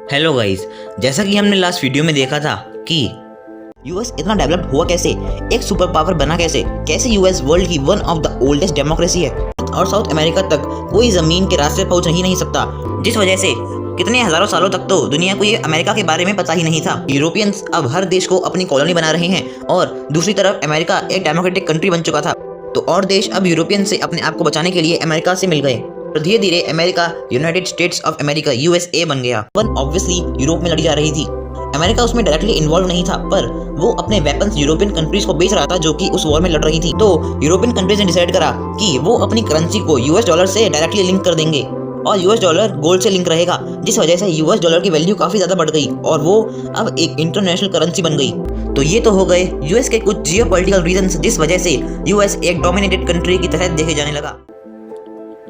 Hello guys, जैसा कि हमने लास्ट वीडियो में देखा था कि यूएस इतना डेवलप्ड हुआ कैसे, एक सुपर पावर बना कैसे यूएस वर्ल्ड की one of the oldest democracy है और साउथ अमेरिका तक कोई जमीन के रास्ते पहुंच ही नहीं सकता, जिस वजह से कितने हजारों सालों तक तो दुनिया को ये अमेरिका के बारे में पता ही नहीं था। यूरोपियंस अब हर देश को अपनी कॉलोनी बना रहे हैं और दूसरी तरफ अमेरिका एक डेमोक्रेटिक कंट्री बन चुका था, तो और देश अब यूरोपियन से अपने आप को बचाने के लिए अमेरिका से मिल गए और धीरे धीरे America United states of America USA बन गया। वन ऑब्वियसली यूरोप में लड़ी जा रही थी। अमेरिका उसमें डायरेक्टली इन्वॉल्व नहीं था, पर वो अपने वेपन्स यूरोपियन कंट्रीज को बेच रहा था जो कि उस वॉर में लड़ रही थी। तो यूरोपियन कंट्रीज ने डिसाइड करा कि वो अपनी करेंसी को यूएस डॉलर से डायरेक्टली लिंक कर देंगे और यूएस डॉलर गोल्ड से लिंक रहेगा, जिस वजह से यूएस डॉलर की वैल्यू काफी ज्यादा बढ़ गई और वो अब एक इंटरनेशनल करेंसी बन गई। तो ये तो हो गए यूएस के कुछ जियोपॉलिटिकल रीजंस, जिस वजह से यूएस एक डोमिनेटेड कंट्री की तरह देखे जाने लगा।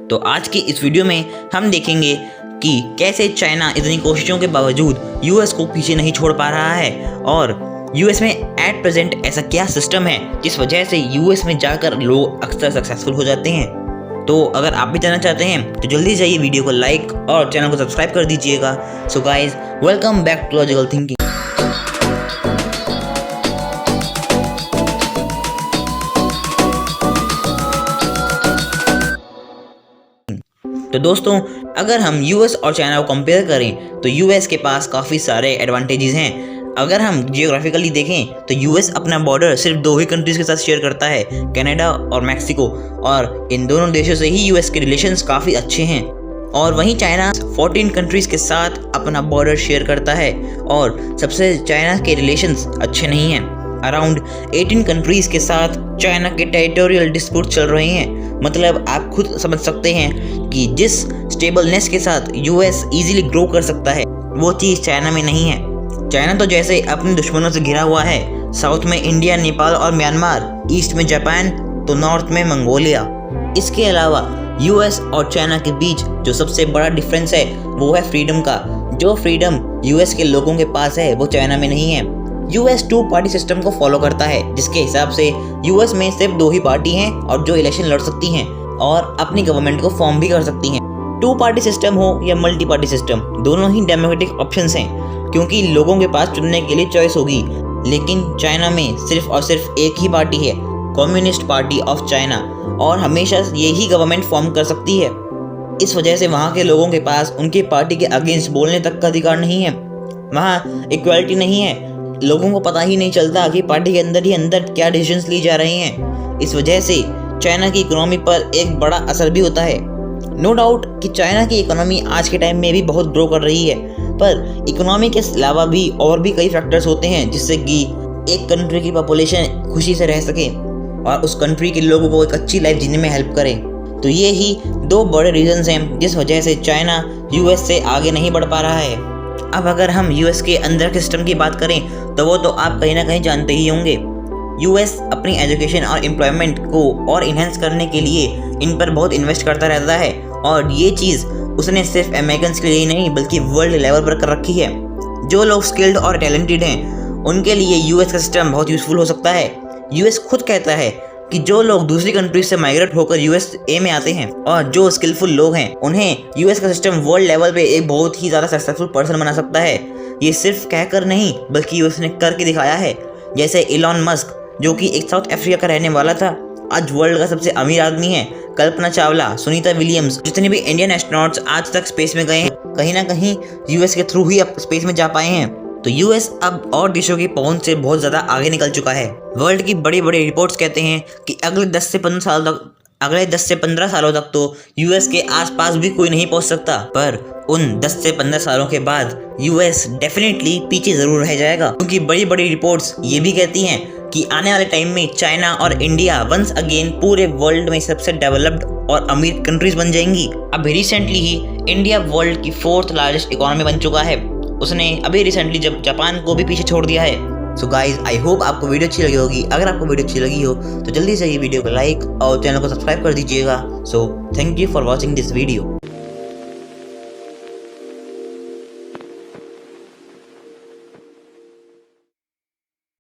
तो आज की इस वीडियो में हम देखेंगे कि कैसे चाइना इतनी कोशिशों के बावजूद यूएस को पीछे नहीं छोड़ पा रहा है और यूएस में एट प्रेजेंट ऐसा क्या सिस्टम है जिस वजह से यूएस में जाकर लोग अक्सर सक्सेसफुल हो जाते हैं। तो अगर आप भी जानना चाहते हैं तो जल्दी जाइए वीडियो को लाइक और चैनल को सब्सक्राइब कर दीजिएगा। So guys, welcome back to logical thinking. तो दोस्तों, अगर हम यूएस और चाइना को कंपेयर करें तो यूएस के पास काफ़ी सारे एडवांटेजेस हैं। अगर हम जियोग्राफिकली देखें तो यूएस अपना बॉर्डर सिर्फ दो ही कंट्रीज के साथ शेयर करता है, कनाडा और मैक्सिको, और इन दोनों देशों से ही यूएस के रिलेशंस काफ़ी अच्छे हैं। और वहीं चाइना 14 कंट्रीज के साथ अपना बॉर्डर शेयर करता है और सबसे चाइना के रिलेशंस अच्छे नहीं हैं। अराउंड 18 कंट्रीज के साथ चाइना के टेरिटोरियल डिस्प्यूट चल रहे हैं। मतलब आप खुद समझ सकते हैं कि जिस स्टेबलनेस के साथ यूएस इजीली ग्रो कर सकता है वो चीज़ चाइना में नहीं है। चाइना तो जैसे अपने दुश्मनों से घिरा हुआ है, साउथ में इंडिया, नेपाल और म्यांमार, ईस्ट में जापान, तो नॉर्थ में मंगोलिया। इसके अलावा यूएस और चाइना के बीच जो सबसे बड़ा डिफरेंस है वो है फ्रीडम का। जो फ्रीडम यूएस के लोगों के पास है वो चाइना में नहीं है। यूएस 2 पार्टी सिस्टम को फॉलो करता है, जिसके हिसाब से यूएस में सिर्फ 2 ही पार्टी हैं और जो इलेक्शन लड़ सकती हैं और अपनी गवर्नमेंट को फॉर्म भी कर सकती हैं। 2 पार्टी सिस्टम हो या मल्टी पार्टी सिस्टम, दोनों ही डेमोक्रेटिक ऑप्शंस हैं क्योंकि लोगों के पास चुनने के लिए चॉइस होगी। लेकिन चाइना में सिर्फ और सिर्फ एक ही पार्टी है, कम्युनिस्ट पार्टी ऑफ चाइना, और हमेशा यही गवर्नमेंट फॉर्म कर सकती है। इस वजह से वहाँ के लोगों के पास उनकी पार्टी के अगेंस्ट बोलने तक का अधिकार नहीं है। वहाँ इक्वालिटी नहीं है, लोगों को पता ही नहीं चलता कि पार्टी के अंदर ही अंदर क्या डिसीजंस ली जा रहे हैं। इस वजह से चाइना की इकोनॉमी पर एक बड़ा असर भी होता है। नो डाउट कि चाइना की इकोनॉमी आज के टाइम में भी बहुत ग्रो कर रही है, पर इकोनॉमी के अलावा भी और भी कई फैक्टर्स होते हैं जिससे कि एक कंट्री की पॉपुलेशन खुशी से रह सके और उस कंट्री के लोगों को एक अच्छी लाइफ जीने में हेल्प करे। तो ये ही 2 बड़े रीजंस हैं जिस वजह से चाइना यूएस से आगे नहीं बढ़ पा रहा है। अब अगर हम यूएस के अंदर के सिस्टम की बात करें तो वो तो आप कहीं ना कहीं जानते ही होंगे। यूएस अपनी एजुकेशन और एम्प्लॉयमेंट को और इन्हेंस करने के लिए इन पर बहुत इन्वेस्ट करता रहता है और ये चीज़ उसने सिर्फ अमेरिकन के लिए ही नहीं बल्कि वर्ल्ड लेवल पर कर रखी है। जो लोग स्किल्ड और टैलेंटेड हैं उनके लिए यूएस का सिस्टम बहुत यूज़फुल हो सकता है। यूएस खुद कहता है कि जो लोग दूसरी कंट्री से माइग्रेट होकर यूएसए में आते हैं और जो स्किलफुल लोग हैं उन्हें यूएस का सिस्टम वर्ल्ड लेवल पे एक बहुत ही ज़्यादा सक्सेसफुल पर्सन बना सकता है। ये सिर्फ कहकर नहीं बल्कि उसने करके दिखाया है। जैसे इलॉन मस्क, जो कि एक साउथ अफ्रीका का रहने वाला था, आज वर्ल्ड का सबसे अमीर आदमी है। कल्पना चावला, सुनीता विलियम्स, जितने भी इंडियन एस्ट्रोनॉट्स आज तक स्पेस में गए हैं कहीं ना कहीं यूएस के थ्रू ही अब स्पेस में जा पाए हैं। तो यूएस अब और देशों की पहुंच से बहुत ज़्यादा आगे निकल चुका है। वर्ल्ड की बड़ी बड़ी रिपोर्ट्स कहते हैं कि अगले 10 से 15 सालों तक तो यूएस के आसपास भी कोई नहीं पहुंच सकता, पर उन 10 से 15 सालों के बाद यूएस डेफिनेटली पीछे ज़रूर रह जाएगा, क्योंकि बड़ी बड़ी रिपोर्ट्स ये भी कहती हैं कि आने वाले टाइम में चाइना और इंडिया वंस अगेन पूरे वर्ल्ड में सबसे डेवलप्ड और अमीर कंट्रीज बन जाएंगी। अभी रिसेंटली ही इंडिया वर्ल्ड की 4th लार्जेस्ट इकोनॉमी बन चुका है। उसने अभी रिसेंटली जब जापान को भी पीछे छोड़ दिया है। सो गाइज, आई होप आपको वीडियो अच्छी लगी होगी। अगर आपको वीडियो अच्छी लगी हो तो जल्दी से ये वीडियो को लाइक और चैनल को सब्सक्राइब कर दीजिएगा। So thank you for watching this video.